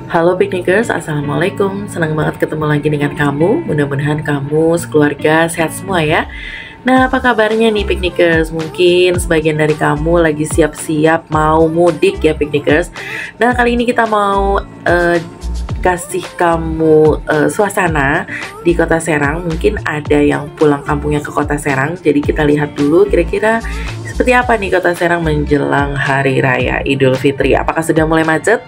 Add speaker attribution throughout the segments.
Speaker 1: Halo Piknikers, Assalamualaikum. Senang banget ketemu lagi dengan kamu. Mudah-mudahan kamu sekeluarga sehat semua ya. Nah, apa kabarnya nih Piknikers? Mungkin sebagian dari kamu lagi siap-siap mau mudik ya Piknikers. Nah, kali ini kita mau kasih kamu suasana di Kota Serang. Mungkin ada yang pulang kampungnya ke Kota Serang. Jadi kita lihat dulu kira-kira seperti apa nih Kota Serang menjelang Hari Raya Idul Fitri. Apakah sudah mulai macet?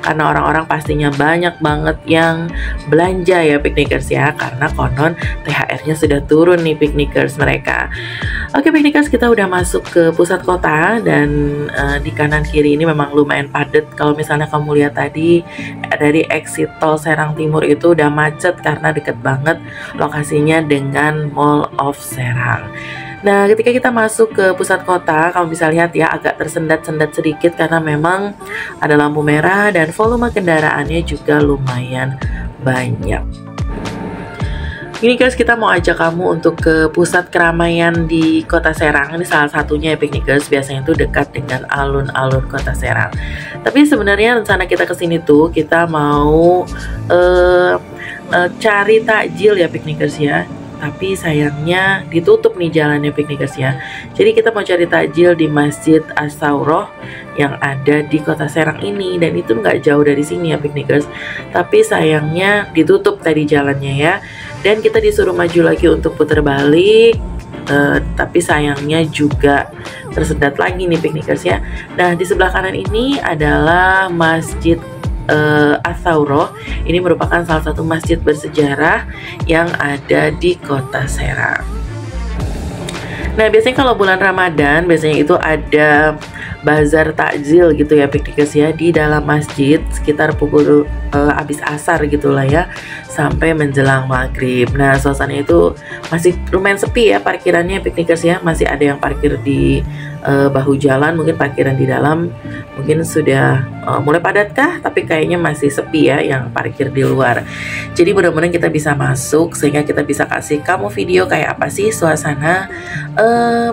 Speaker 1: Karena orang-orang pastinya banyak banget yang belanja ya Piknikers ya. Karena konon THR-nya sudah turun nih Piknikers mereka. Oke Piknikers, kita udah masuk ke pusat kota. Dan di kanan kiri ini memang lumayan padat. Kalau misalnya kamu lihat tadi dari exit tol Serang Timur itu udah macet karena deket banget lokasinya dengan Mall of Serang. Nah, ketika kita masuk ke pusat kota, kamu bisa lihat ya agak tersendat-sendat sedikit karena memang ada lampu merah dan volume kendaraannya juga lumayan banyak. Ini guys, kita mau ajak kamu untuk ke pusat keramaian di Kota Serang. Ini salah satunya ya Piknikers, biasanya itu dekat dengan alun-alun Kota Serang. Tapi sebenarnya rencana kita kesini tuh kita mau cari takjil ya Piknikers ya. Tapi sayangnya ditutup nih jalannya Piknikers ya. Jadi kita mau cari takjil di Masjid As-Sauroh yang ada di Kota Serang ini. Dan itu nggak jauh dari sini ya Piknikers. Tapi sayangnya ditutup tadi jalannya ya. Dan kita disuruh maju lagi untuk putar balik. Tapi sayangnya juga tersendat lagi nih Piknikers ya. Nah, di sebelah kanan ini adalah Masjid As-Sauroh. Ini merupakan salah satu masjid bersejarah yang ada di Kota Serang. Nah, biasanya kalau bulan Ramadan biasanya itu ada bazar takjil gitu ya Piknikers ya di dalam masjid sekitar pukul habis asar gitulah ya sampai menjelang maghrib. Nah, suasananya itu masih lumayan sepi ya parkirannya Piknikers ya. Masih ada yang parkir di bahu jalan, mungkin parkiran di dalam mungkin sudah mulai padat kah, tapi kayaknya masih sepi ya yang parkir di luar. Jadi mudah-mudahan kita bisa masuk sehingga kita bisa kasih kamu video kayak apa sih suasana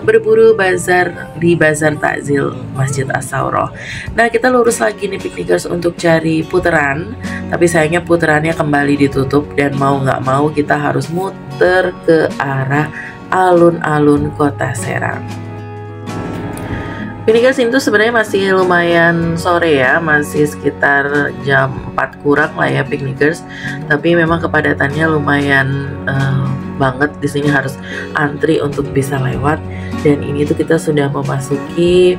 Speaker 1: berburu bazar di bazar takjil Masjid As-Sauroh. Nah, kita lurus lagi nih Piknikers untuk cari putaran, tapi sayangnya putarannya kembali ditutup dan mau nggak mau kita harus muter ke arah alun-alun Kota Serang. Piknikers, itu sebenarnya masih lumayan sore ya, masih sekitar jam 4 kurang lah ya Piknikers. Tapi memang kepadatannya lumayan banget, di sini harus antri untuk bisa lewat. Dan ini tuh kita sudah memasuki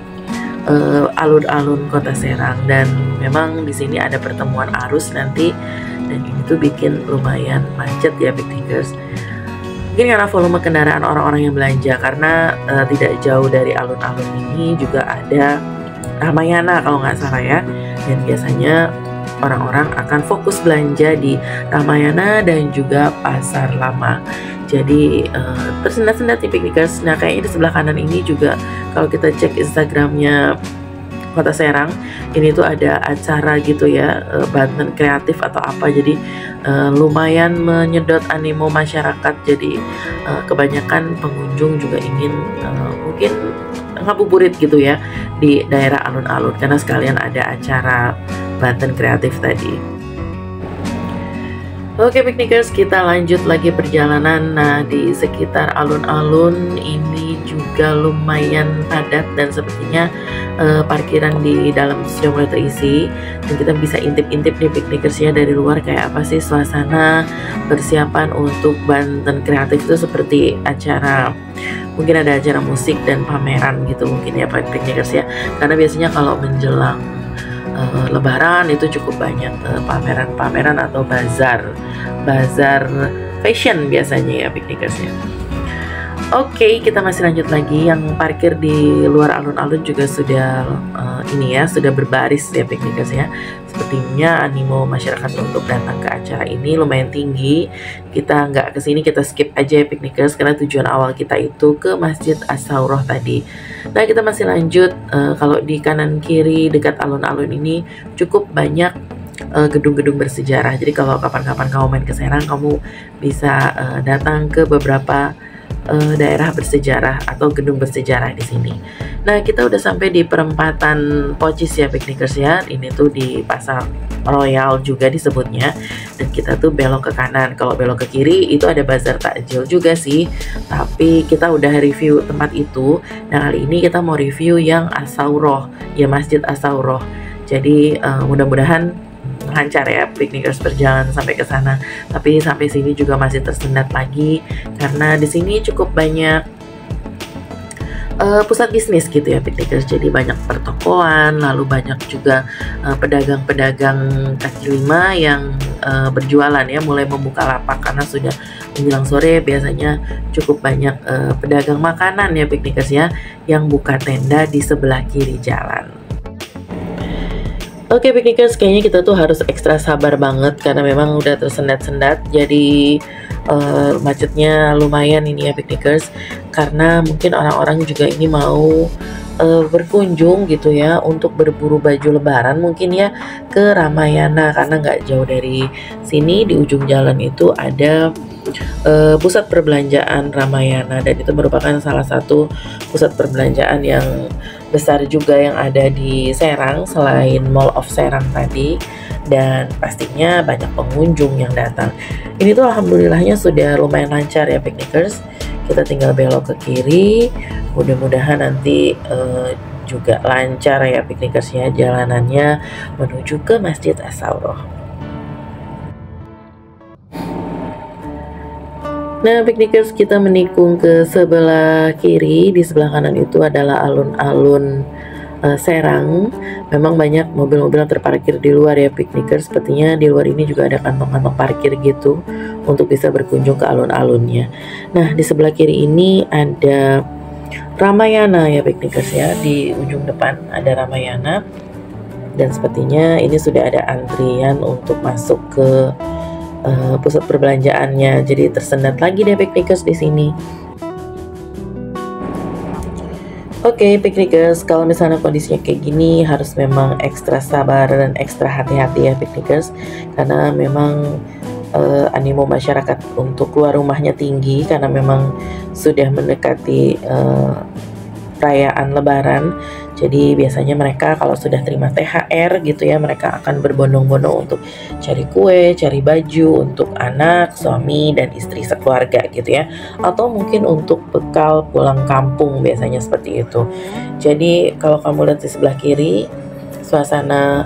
Speaker 1: alun-alun Kota Serang dan memang di sini ada pertemuan arus nanti dan ini tuh bikin lumayan macet ya Piknikers. Mungkin karena volume kendaraan orang-orang yang belanja, karena tidak jauh dari alun-alun ini juga ada Ramayana kalau nggak salah ya. Dan biasanya orang-orang akan fokus belanja di Ramayana dan juga Pasar Lama. Jadi tersendat-sendat di Piknikers. Nah, kayaknya di sebelah kanan ini juga kalau kita cek Instagramnya Kota Serang, ini tuh ada acara gitu ya, Banten kreatif atau apa. Jadi lumayan menyedot animo masyarakat. Jadi kebanyakan pengunjung juga ingin mungkin ngabuburit gitu ya di daerah alun-alun karena sekalian ada acara Banten kreatif tadi. Oke Piknikers, kita lanjut lagi perjalanan. Nah, di sekitar alun-alun ini juga lumayan padat dan sepertinya parkiran di dalam sudah mulai terisi. Dan kita bisa intip-intip nih Piknikers ya dari luar kayak apa sih suasana persiapan untuk Banten kreatif itu, seperti acara, mungkin ada acara musik dan pameran gitu mungkin ya Piknikers ya. Karena biasanya kalau menjelang Lebaran itu cukup banyak pameran-pameran atau bazar fashion biasanya ya Piknikers ya. Oke, kita masih lanjut lagi. Yang parkir di luar alun-alun juga sudah sudah berbaris ya Piknikers ya. Sepertinya animo masyarakat untuk datang ke acara ini lumayan tinggi. Kita nggak kesini, kita skip aja ya Piknikers karena tujuan awal kita itu ke Masjid As-Sauroh tadi. Nah, kita masih lanjut. Kalau di kanan kiri dekat alun-alun ini cukup banyak gedung-gedung bersejarah. Jadi kalau kapan-kapan kamu main ke Serang, kamu bisa datang ke beberapa daerah bersejarah atau gedung bersejarah di sini. Nah, kita udah sampai di perempatan Pocis ya Piknikers ya. Ini tuh di pasar Royal juga disebutnya, dan kita tuh belok ke kanan. Kalau belok ke kiri itu ada Bazar Takjil juga sih, tapi kita udah review tempat itu. Nah kali ini kita mau review yang As-Saurah, ya Masjid As-Saurah. Jadi mudah-mudahan lancar ya piknikers perjalanan sampai ke sana. Tapi sampai sini juga masih tersendat lagi karena di sini cukup banyak pusat bisnis gitu ya piknikers. Jadi banyak pertokoan, lalu banyak juga pedagang-pedagang kaki lima yang berjualan ya, mulai membuka lapak karena sudah menjelang sore. Biasanya cukup banyak pedagang makanan ya piknikers ya, yang buka tenda di sebelah kiri jalan. Oke piknikers, kayaknya kita tuh harus ekstra sabar banget karena memang udah tersendat-sendat. Jadi macetnya lumayan ini ya piknikers, karena mungkin orang-orang juga ini mau berkunjung gitu ya untuk berburu baju lebaran mungkin ya ke Ramayana, karena nggak jauh dari sini di ujung jalan itu ada pusat perbelanjaan Ramayana, dan itu merupakan salah satu pusat perbelanjaan yang besar juga yang ada di Serang selain Mall of Serang tadi, dan pastinya banyak pengunjung yang datang. Ini tuh alhamdulillahnya sudah lumayan lancar ya piknikers. Kita tinggal belok ke kiri, mudah-mudahan nanti juga lancar ya piknikers ya jalanannya menuju ke Masjid As-Saurah. Nah piknikers, kita menikung ke sebelah kiri. Di sebelah kanan itu adalah alun-alun Serang. Memang banyak mobil-mobil yang terparkir di luar ya piknikers. Sepertinya di luar ini juga ada kantong-kantong parkir gitu untuk bisa berkunjung ke alun-alunnya. Nah di sebelah kiri ini ada Ramayana ya piknikers ya. Di ujung depan ada Ramayana, dan sepertinya ini sudah ada antrian untuk masuk ke pusat perbelanjaannya. Jadi tersendat lagi deh piknikers di sini. Oke piknikers, kalau misalnya kondisinya kayak gini harus memang ekstra sabar dan ekstra hati-hati ya piknikers, karena memang animo masyarakat untuk keluar rumahnya tinggi karena memang sudah mendekati perayaan lebaran. Jadi biasanya mereka kalau sudah terima THR gitu ya, mereka akan berbondong-bondong untuk cari kue, cari baju untuk anak, suami, dan istri sekeluarga gitu ya. Atau mungkin untuk bekal pulang kampung, biasanya seperti itu. Jadi kalau kamu lihat di sebelah kiri, suasana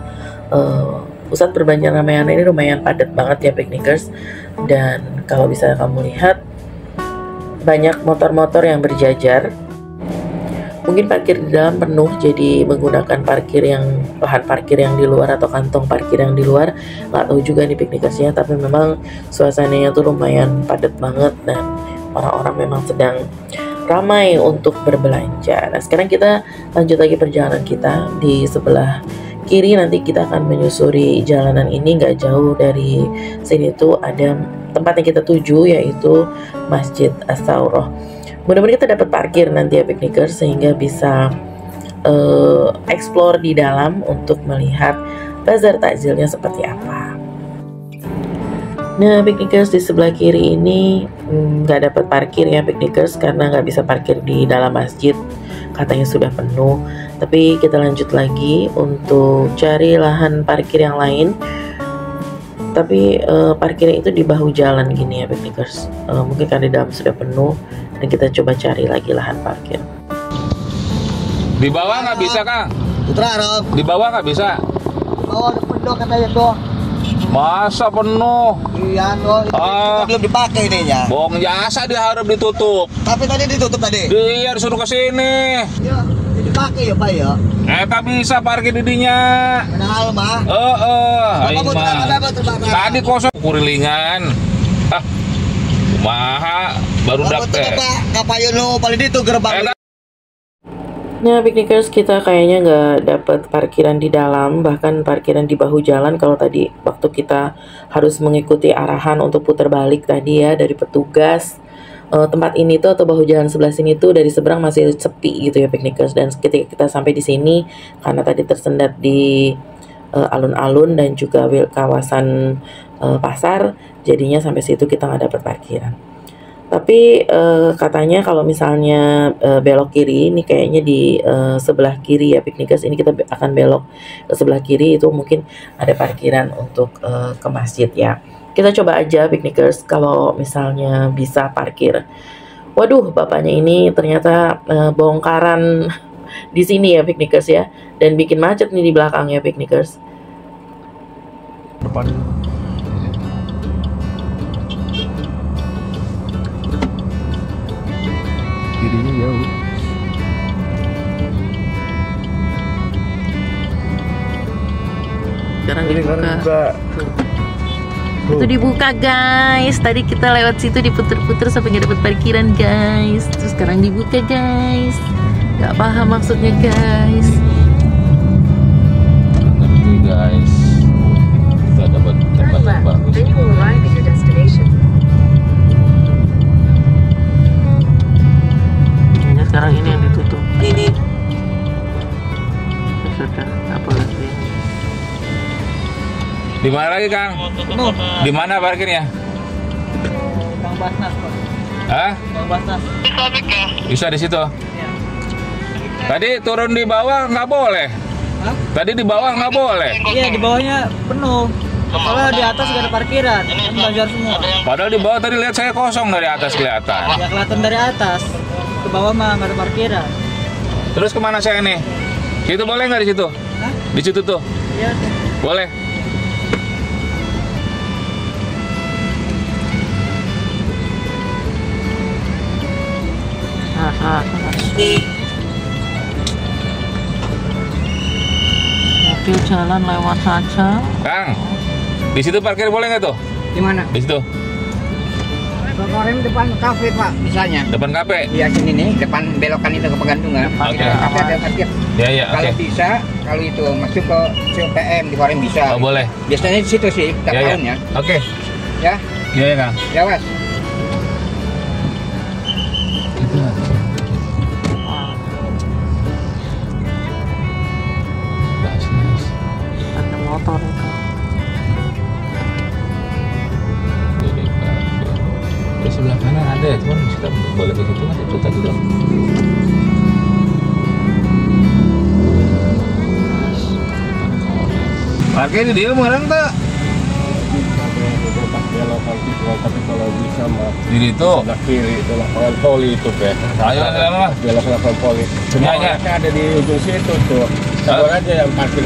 Speaker 1: pusat perbelanjaan Ramayana ini lumayan padat banget ya piknikers. Dan kalau bisa kamu lihat, banyak motor-motor yang berjajar. Mungkin parkir di dalam penuh, jadi menggunakan lahan parkir yang di luar atau kantong parkir yang di luar. Nggak tahu juga nih piknikersnya, tapi memang suasananya tuh lumayan padat banget dan orang-orang memang sedang ramai untuk berbelanja. Nah sekarang kita lanjut lagi perjalanan kita. Di sebelah kiri nanti kita akan menyusuri jalanan ini. Nggak jauh dari sini tuh ada tempat yang kita tuju, yaitu Masjid As-Saurah. Mudah-mudahan kita dapat parkir nanti ya piknikers, sehingga bisa explore di dalam untuk melihat bazar takjilnya seperti apa. Nah piknikers, di sebelah kiri ini nggak dapat parkir ya piknikers, karena nggak bisa parkir di dalam masjid, katanya sudah penuh. Tapi kita lanjut lagi untuk cari lahan parkir yang lain. Tapi parkirnya itu di bahu jalan gini ya piknikers. Mungkin karena di dalam sudah penuh, dan kita coba cari lagi lahan parkir.
Speaker 2: Di bawah nggak bisa Kang?
Speaker 3: Putra Rob.
Speaker 2: Di bawah nggak bisa?
Speaker 3: Bawah udah penuh katanya tuh.
Speaker 2: Masa penuh?
Speaker 3: Iya tuh. Belum dipakai ininya.
Speaker 2: Bohong jasa diharap ditutup.
Speaker 3: Tapi tadi ditutup tadi.
Speaker 2: Dia disuruh ke sini.
Speaker 3: Iya, dipakai ya Pak ya.
Speaker 2: Tak bisa parkir didinya.
Speaker 3: Padahal mah.
Speaker 2: Aing mah. Tadi kosong kurilingan. Kumaha baru dapet.
Speaker 3: Kapayon lo paling itu gerbang.
Speaker 1: Nah piknikers, kita kayaknya nggak dapat parkiran di dalam, bahkan parkiran di bahu jalan. Kalau tadi waktu kita harus mengikuti arahan untuk putar balik tadi ya dari petugas, tempat ini tuh atau bahu jalan sebelah sini tuh dari seberang masih sepi gitu ya piknikers. Dan ketika kita sampai di sini, karena tadi tersendat di alun-alun dan juga kawasan pasar, jadinya sampai situ kita nggak dapat parkiran. Tapi katanya kalau misalnya belok kiri, ini kayaknya di sebelah kiri ya Piknikers. Ini kita akan belok ke sebelah kiri, itu mungkin ada parkiran untuk ke masjid ya. Kita coba aja Piknikers kalau misalnya bisa parkir. Waduh, bapaknya ini ternyata bongkaran di sini ya Piknikers ya, dan bikin macet nih di belakangnya Piknikers.
Speaker 2: Depan. Kirinya jauh.
Speaker 1: Sekarang dibuka. Itu dibuka guys. Tadi kita lewat situ diputer-puter sampai nggak dapat parkiran guys. Terus sekarang dibuka guys. Nggak paham maksudnya guys.
Speaker 2: Ngerti guys. Kita dapat tempat yang bagus.
Speaker 4: Then you will arrive at your destination.
Speaker 1: Kayaknya sekarang ini yang ditutup. Ini. Apa lagi?
Speaker 2: Di mana lagi Kang? Di mana parkirnya?
Speaker 3: Bang Basnas, Pak.
Speaker 2: Hah?
Speaker 3: Bang Basnas.
Speaker 2: Bisa di situ. Tadi turun di bawah nggak boleh.
Speaker 3: Hah?
Speaker 2: Tadi di bawah nggak boleh.
Speaker 3: Iya, di bawahnya penuh. Soalnya di atas gak ada parkiran, kan banjar semua.
Speaker 2: Padahal di bawah tadi lihat saya kosong dari atas kelihatan.
Speaker 3: Ya kelihatan dari atas. Ke bawah mah gak ada parkiran.
Speaker 2: Terus kemana saya nih? Situ boleh nggak di situ?
Speaker 3: Hah?
Speaker 2: Di situ tuh.
Speaker 3: Iya.
Speaker 2: Boleh.
Speaker 1: Mobil jalan lewat saja.
Speaker 2: Kang, di situ parkir boleh nggak tuh?
Speaker 3: Di mana?
Speaker 2: Di situ.
Speaker 5: Kemarin depan kafe Pak, misalnya.
Speaker 2: Depan kafe.
Speaker 5: Iya sini nih, depan belokan itu ke Pegantungan.
Speaker 2: Oke.
Speaker 5: Kafe ada parkir.
Speaker 2: Ya ya. Oke.
Speaker 5: Kalau bisa, kalau itu masuk ke CPM di Korem bisa.
Speaker 2: Oh boleh.
Speaker 5: Biasanya di situ sih, tiap
Speaker 2: Ya ya.
Speaker 5: tahun ya.
Speaker 2: Oke.
Speaker 5: Ya,
Speaker 2: Iya ya Kang.
Speaker 5: ya Was.
Speaker 2: Basnas.
Speaker 1: Ada motor itu.
Speaker 2: Jadi kafe. Di sebelah kanan ada ya, cuman kita boleh ke situ nggak? Itu tadi dong. Parkir di dia sekarang tak?
Speaker 6: Tapi kalau bisa mah
Speaker 2: Di situ.
Speaker 6: sebelah kiri itu lapangan poli itu Pak.
Speaker 2: Ayo jalan lah.
Speaker 6: Belok lapangan poli. Semua
Speaker 2: Ya, ya.
Speaker 6: orangnya ada di ujung situ tuh. Sabar aja yang parkir.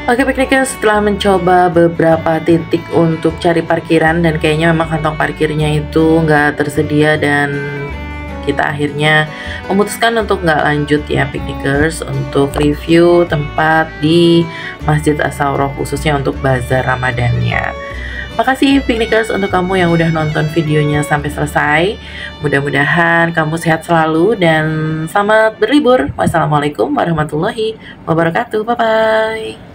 Speaker 1: Oke Piknikers, setelah mencoba beberapa titik untuk cari parkiran dan kayaknya memang kantong parkirnya itu nggak tersedia, dan kita akhirnya memutuskan untuk nggak lanjut ya Piknikers untuk review tempat di Masjid As-Sawroh khususnya untuk bazar Ramadannya. Makasih Piknikers untuk kamu yang udah nonton videonya sampai selesai. Mudah-mudahan kamu sehat selalu dan selamat berlibur. Wassalamualaikum warahmatullahi wabarakatuh. Bye-bye.